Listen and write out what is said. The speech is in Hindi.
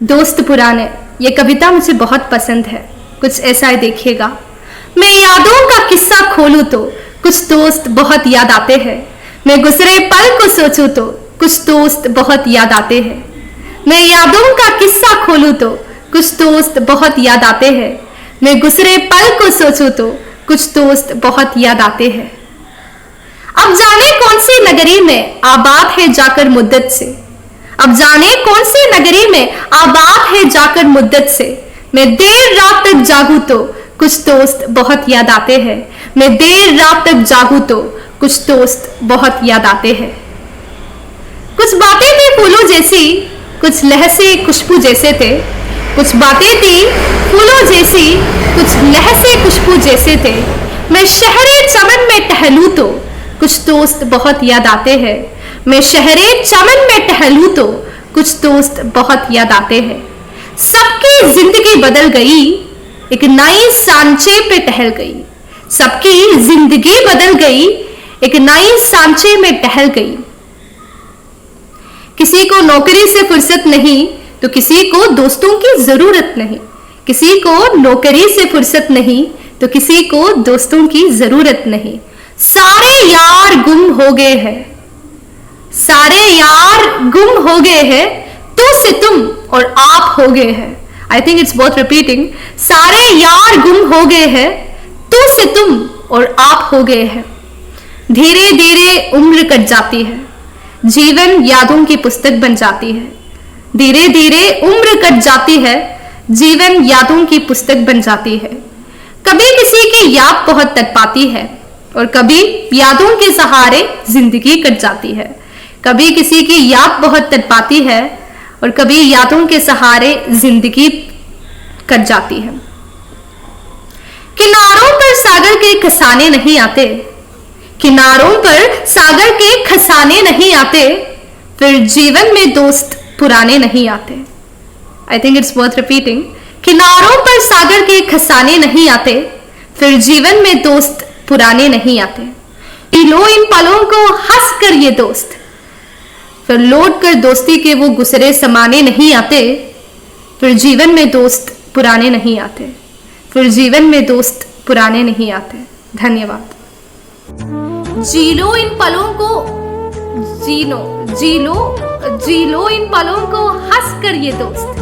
दोस्त पुराने, ये कविता मुझे बहुत पसंद है। कुछ ऐसा है, देखिएगा। मैं यादों का किस्सा खोलूं तो कुछ दोस्त बहुत याद आते हैं। मैं गुजरे पल को सोचूं तो कुछ दोस्त बहुत याद आते हैं। मैं यादों का किस्सा खोलूं तो कुछ दोस्त बहुत याद आते हैं। मैं गुजरे पल को सोचूं तो कुछ दोस्त बहुत याद आते हैं। अब जाने कौन सी नगरी में आबाद है जाकर मुद्दत से। अब जाने कौन सी नगरी में आबाद है जाकर मुद्दत से। मैं देर रात तक जागूं तो कुछ दोस्त बहुत याद आते हैं। मैं देर रात तक जागूं तो कुछ दोस्त बहुत याद आते हैं। कुछ बातें थी फूलों जैसी, कुछ लहसे खुशबू जैसे थे। कुछ बातें थी फूलों जैसी, कुछ लहसे खुशबू जैसे थे। मैं शहरे चमन में टहलूं तो कुछ दोस्त बहुत याद आते हैं। मैं शहरे चमन में टहलूं तो कुछ दोस्त बहुत याद आते हैं। सबकी जिंदगी बदल गई, एक नई सांचे पे टहल गई। सबकी जिंदगी बदल गई, एक नई सांचे में टहल गई। किसी को नौकरी से फुर्सत नहीं तो किसी को दोस्तों की जरूरत नहीं। किसी को नौकरी से फुर्सत नहीं तो किसी को दोस्तों की जरूरत नहीं। सारे यार गुम हो गए हैं, सारे यार गुम हो गए हैं, तो से तुम और आप हो गए हैं। I think it's worth repeating. सारे यार गुम हो गए हैं, तो से तुम और आप हो गए हैं। धीरे धीरे उम्र कट जाती है, जीवन यादों की पुस्तक बन जाती है। धीरे धीरे उम्र कट जाती है, जीवन यादों की पुस्तक बन जाती है। कभी किसी की याद बहुत तड़पाती है और कभी यादों के सहारे जिंदगी कट जाती है। कभी किसी की याद बहुत तड़पाती है और कभी यादों के सहारे जिंदगी कट जाती है। किनारों पर सागर के खसाने नहीं आते, किनारों पर सागर के खसाने नहीं आते, फिर जीवन में दोस्त पुराने नहीं आते। I think it's worth repeating. किनारों पर सागर के खसाने नहीं आते, फिर जीवन में दोस्त पुराने नहीं आते। लो इन पलों को हंस कर ये दोस्त, फिर लौट कर दोस्ती के वो गुजरे समाने नहीं आते। फिर जीवन में दोस्त पुराने नहीं आते, फिर जीवन में दोस्त पुराने नहीं आते। धन्यवाद। जी लो इन पलों को, जी लो इन पलों को हंस कर ये दोस्त,